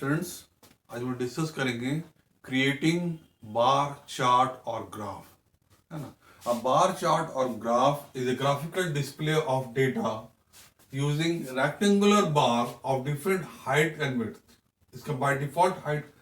Students, आज हम discuss करेंगे क्रिएटिंग बार चार्ट और ग्राफ, है ना। अ बार चार्ट और graph is a graphical display of data using rectangular bar of different height and width. इसका बाय डिफॉल्ट हाइट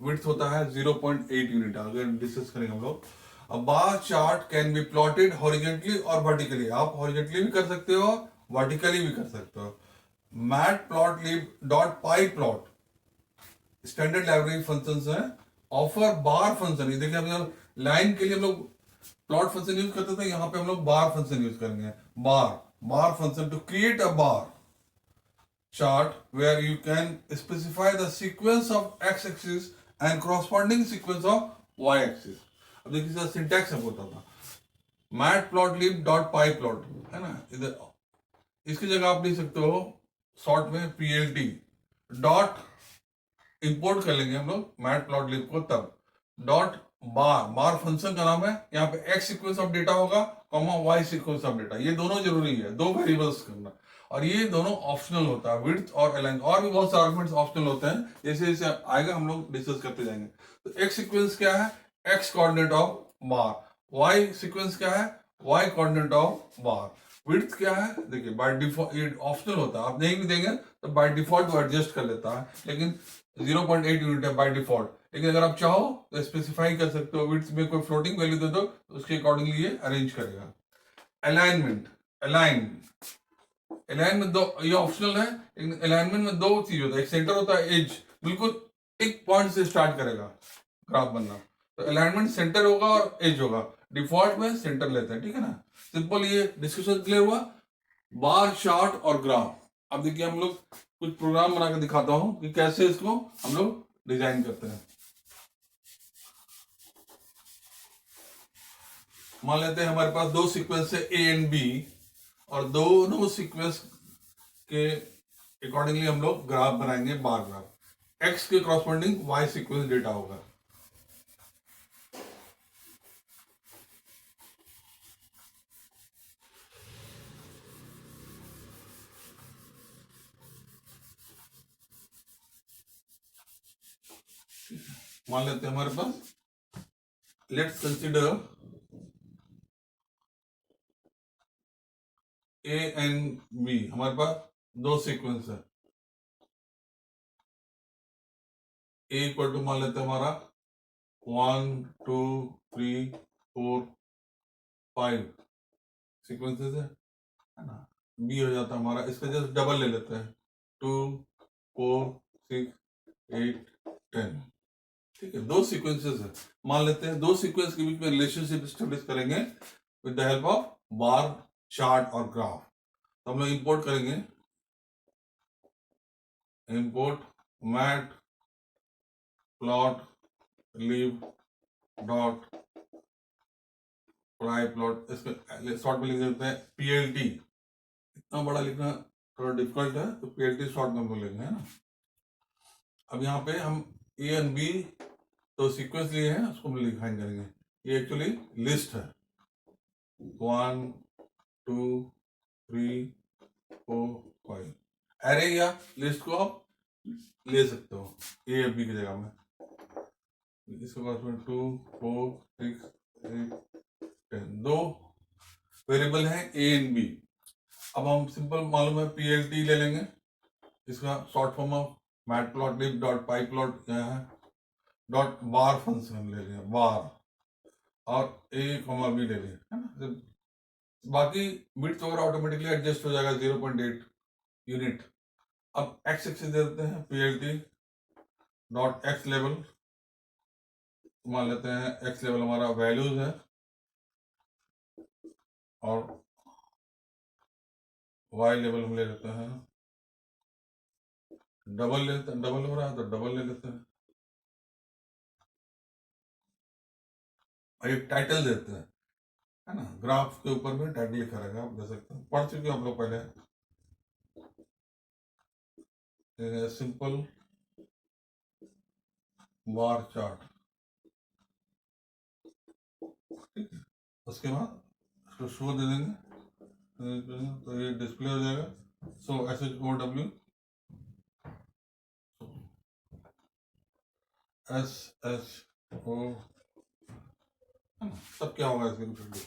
विड्थ होता है 0.8 यूनिट। अगर डिस्कस करेंगे हम लोग, a bar chart can be plotted horizontally और वर्टिकली। आप हॉरिजेंटली भी कर सकते हो, वर्टिकली भी कर सकते हो। matplotlib.pyplot स्टैंडर्ड लाइब्रेरी फंक्शंस है। ऑफर बार फंक्शन, ये देखिए, हम लाइन के लिए हम लोग प्लॉट फंक्शन यूज करते थे, यहाँ पे हम लोग बार फंक्शन यूज करेंगे। Bar function to create a bar chart where you can specify the sequence of x-axis and corresponding sequence of y-axis। अब देखिए इसका सिंटैक्स है, बोलता था matplotlib.pyplot, है ना। इधर इसकी जगह आप लिख सकते हो शॉर्ट में plt डॉट इंपोर्ट कर लेंगे हम लोग मैटप्लॉटलिब को, तब डॉट बार फंक्शन का नाम है। यहाँ पे x सीक्वेंस ऑफ डेटा होगा, comma y sequence of data. ये दोनों जरूरी है, दो वेरिएबल्स करना, और ये दोनों ऑप्शनल होता है, विड्थ और अलाइन। और भी बहुत सारे आर्गुमेंट्स ऑप्शनल होते हैं, जैसे जैसे आएगा हम लोग डिस्कस करते जाएंगे। तो x सीक्वेंस क्या है, x coordinate of bar. y sequence क्या है, y coordinate of bar. Width क्या है, देखिए बाय डिफॉल्ट ये ऑप्शनल होता है, आप नहीं भी देंगे तो बाय डिफॉल्ट वो एडजस्ट कर लेता है, लेकिन 0.8 यूनिट है बाय डिफॉल्ट। लेकिन अगर आप चाहो तो स्पेसिफाई कर सकते हो, विड्थ में कोई फ्लोटिंग वैल्यू दे दो तो उसके अकॉर्डिंगली ये अरेंज करेगा। अलाइनमेंट, अलाइन में दो, ये ऑप्शनल है, लेकिन अलाइनमेंट में दो चीज होता है, एक सेंटर होता है, एज बिल्कुल एक पॉइंट से स्टार्ट करेगा ग्राफ बनना। तो अलाइनमेंट सेंटर होगा और एज होगा, डिफॉल्ट में सेंटर लेते हैं, ठीक है ना। सिंपल, ये डिस्कशन क्लियर हुआ बार चार्ट और ग्राफ। अब देखिए हम लोग कुछ प्रोग्राम बना के दिखाता हूं कि कैसे इसको हम लोग डिजाइन करते हैं। मान लेते हैं हमारे पास दो सीक्वेंस है ए एंड बी, और दोनों सीक्वेंस के अकॉर्डिंगली हम लोग ग्राफ बनाएंगे, बार ग्राफ। एक्स के क्रॉसपोंडिंग वाई सीक्वेंस डेटा होगा। मान लेते हैं हमारे पास, let's consider A and B. हमारे पास दो सीक्वेंस है, ए इक्वल टू मान लेते हैं हमारा 1 2 3 4 5 सीक्वेंसेस है ना। बी हो जाता है हमारा, इसका जस्ट डबल ले लेते हैं, 2 4 6 8 10। ठीक है, दो सीक्वेंसेस है। मान लेते हैं दो सीक्वेंस के बीच में रिलेशनशिप स्टेब्लिश करेंगे with the help of bar chart और ग्राफ। तो हम लोग इंपोर्ट करेंगे, import matplotlib dot pyplot. इसको शॉर्ट में लिख देते हैं पीएलटी। इतना बड़ा लिखना थोड़ा डिफिकल्ट है, तो पीएलटी शॉर्ट में बोलेंगे, है ना। अब यहाँ पे हम ए एंड बी तो सीक्वेंस लिए हैं, उसको हम डिफाइन करेंगे। ये एक्चुअली लिस्ट है, 1 2 3 4 5 एरे या लिस्ट को आप ले सकते हो ए या बी की जगह में। इसके पास में 2 4 6 8 10 दो वेरिएबल हैं ए एंड बी। अब हम सिंपल मालूम है पीएलटी ले लेंगे, इसका short form of matplotlib dot pyplot क्या है, डॉट बार फंक्शन ले लिया, बार, और ए कॉमा बी ले लिया, है ना। बाकी बिट्स वगैरह ऑटोमेटिकली एडजस्ट हो जाएगा 0.8 यूनिट। अब एक्स एक्सिस दे देते हैं पीएलटी डॉट एक्स लेवल। मान लेते हैं एक्स लेवल हमारा वैल्यूज है, और वाई लेवल हम ले लेते हैं, डबल लेते हैं, डबल हो रहा है तो डबल ले लेते हैं, और एक टाइटल देते हैं, है ना। ग्राफ के ऊपर में टाइटल लिखा रहेगा, आप दे सकते हैं, पढ़ चुके हैं आप लोग पहले। सिंपल बार चार्ट, ठीक है। उसके बाद इसको शो दे देंगे, तो ये डिस्प्ले हो जाएगा। So S H O W S H O, है ना, तब क्या होगा इसके रिफ्लेक्टिव।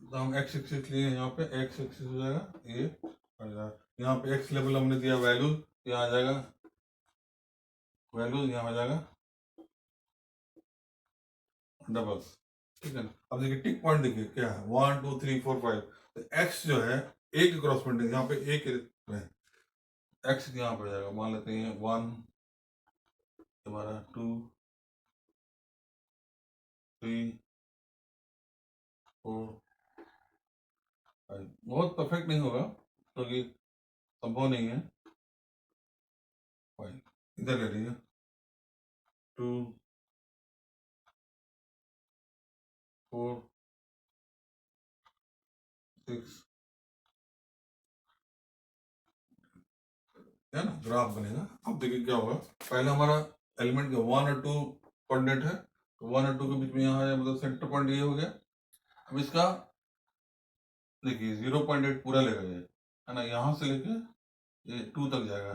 तो हम एक्स एक्सिस लिए यहाँ पे, एक्स एक्सिस हो जाएगा ये, यहाँ पे एक्स लेवल हमने दिया वैल्यू, यहाँ आ जाएगा वैल्यू, यहाँ आ जाएगा डबल्स, ठीक है ना। अब देखिए टिक पॉइंट देखिए क्या है, 1 2 3 4 5, तो एक्स जो है एक क्रॉसपेंडिंग, यहाँ पे एक है, एक्स यहाँ पे जाएगा, मान लेते हैं 1, हमारा 2 3 4 5, बहुत परफेक्ट नहीं होगा क्योंकि संभव नहीं है। 5 इधर ले लीजिए, 2 4 6, है ना, ग्राफ बनेगा। अब देखिए क्या होगा, पहले हमारा एलिमेंट का 1 और 2 कोऑर्डिनेट है, तो 1 और 2 के बीच में यहाँ है, मतलब सेंटर पॉइंट ये हो गया। अब इसका देखिए 0.8 पूरा लेगा ये, है ना, यहाँ से लेके ये 2 तक जाएगा,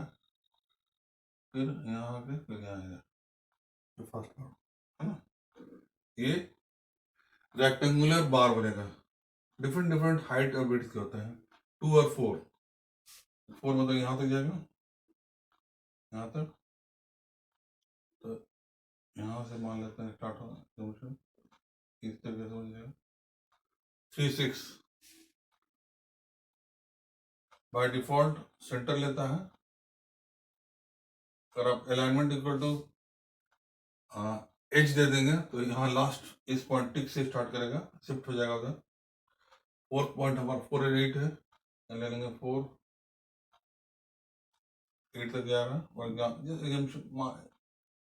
फिर यहाँ आके फिर यहाँ आएगा, तो फर्स्ट है ना, ये रेक्टेंगुलर बार बनेगा। डिफरेंट डिफरेंट हाइट और विड्थ के होते हैं, 2 और 4, 4 मतलब यहाँ तक जाएगा, यहाँ तक, तो यहाँ से मान लेते हैं स्टार्ट होगा, इस तरीके से हो जाएगा 3 6, बाय डिफॉल्ट सेंटर लेता है। अगर आप अलाइनमेंट इक्वल टू एज दे देंगे तो यहाँ लास्ट इस पॉइंट टिक से स्टार्ट करेगा, शिफ्ट हो जाएगा उधर। 4 पॉइंट हमारा 4 और 8 है, ले लेंगे 4 8 तक जा रहा है, और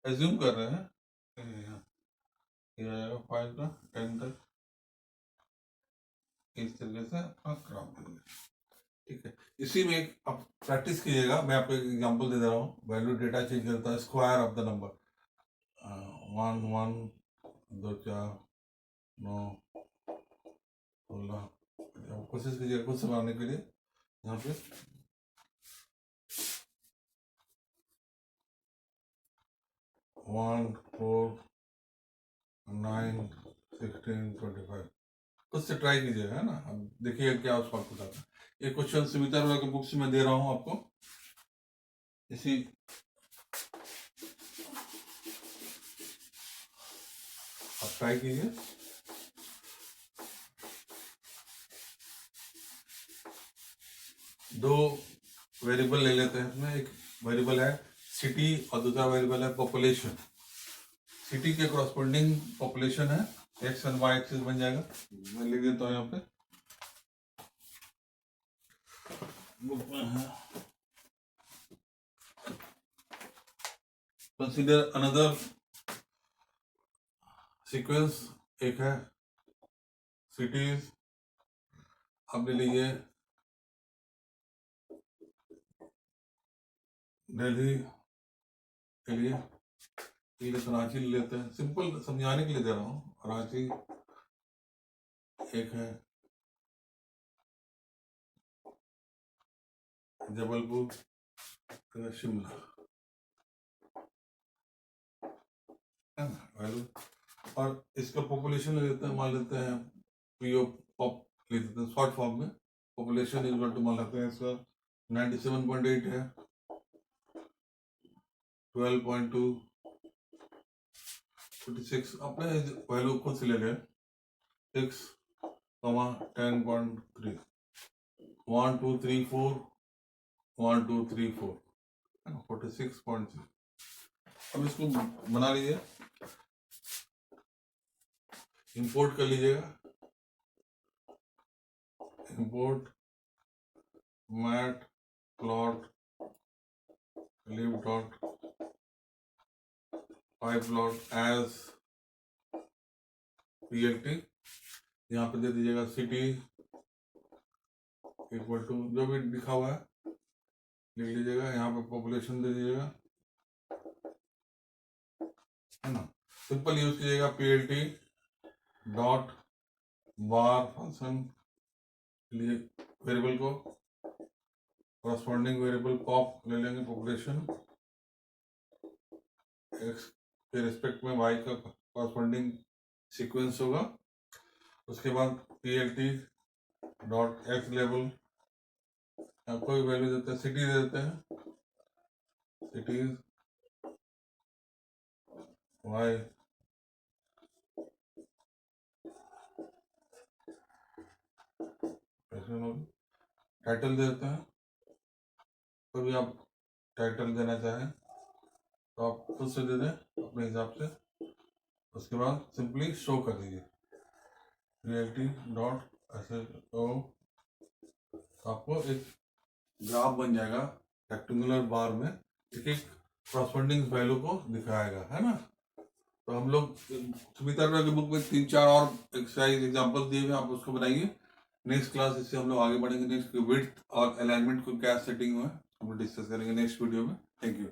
एज्यूम कर रहे हैं ये आएगा 5 का 10 तक, इस तरीके से अपना ग्राफ देंगे, ठीक है। इसी में आप प्रैक्टिस कीजिएगा, मैं आपको एक एग्जांपल दे रहा हूँ। वैल्यू डेटा चेंज करता है, स्क्वायर ऑफ द नंबर 1 1 2 4 9 16, कोशिश कीजिएगा खुद से बनाने के लिए। यहाँ पे 1 4 9 16 25, खुद से ट्राई कीजिएगा, है ना। अब देखिएगा क्या उस वक्त आता है। ये क्वेश्चन सुमिता अरोड़ा के बुक्स में दे रहा हूँ आपको, इसी आप ट्राई कीजिए। दो वेरिएबल ले लेते हैं इसमें, एक वेरिएबल है सिटी और दूसरा वेरिएबल है पॉपुलेशन। सिटी के कॉरस्पॉन्डिंग पॉपुलेशन है, एक्स एंड वाई एक्सिस बन जाएगा, मैं लिख देता हूँ यहाँ पे बुक में है। कंसीडर अनदर सीक्वेंस, एक है सिटीज, अब ले लीजिए दिल्ली के लिए, तो रांची ले लेते हैं, सिंपल समझाने के लिए दे रहा हूँ। रांची एक है, जबलपुर, शिमला, है ना वैल्यू। और इसका पॉपुलेशन ले लेते हैं, मान लेते हैं पीओ पॉप ले लेते हैं शॉर्ट फॉर्म में, पॉपुलेशन इक्वल टू मान लेते हैं इसका 97.8 है, 12.2 56, अपने वैल्यू खुद से ले लें, 6 10.3 1 2 3 4 1 2 3 4, 46.6। अब इसको बना लीजिए, इंपोर्ट कर लीजिएगा, import matplotlib dot pyplot as PLT, यहाँ पे दे दीजिएगा सिटी इक्वल टू जो भी लिखा हुआ है लिख लीजिएगा, यहाँ पे पॉपुलेशन दे दीजिएगा, है ना। सिंपल यूज कीजिएगा पीएलटी डॉट बार फंक्शन लिए वेरिएबल को कॉरस्पॉन्डिंग वेरिएबल पॉप ले लेंगे, पॉपुलेशन एक्स के रिस्पेक्ट में वाई का कॉरस्पॉन्डिंग सीक्वेंस होगा। उसके बाद PLT डॉट एक्स लेवल कोई वैल्यू देते हैं, सिटी दे देते हैं, सिटीज वाई टाइटल दे देते हैं, कोई भी आप टाइटल देना चाहें तो आप खुद से दे दें अपने हिसाब से। उसके बाद सिंपली शो कर दीजिए रियलिटी डॉट ऐसे, तो आपको एक ग्राफ बन जाएगा रेक्टेंगुलर बार में, एक एक कॉरस्पॉन्डिंग वैल्यू को दिखाएगा, है ना। तो हम लोग सुमिता की बुक में 3-4 और एक्सरसाइज एग्जांपल दिए हुए, आप उसको बनाइए। नेक्स्ट क्लास इससे हम लोग आगे बढ़ेंगे, नेक्स्ट विड्थ और अलाइनमेंट को क्या सेटिंग हुआ है हम लोग डिस्कस करेंगे नेक्स्ट वीडियो में। Thank you.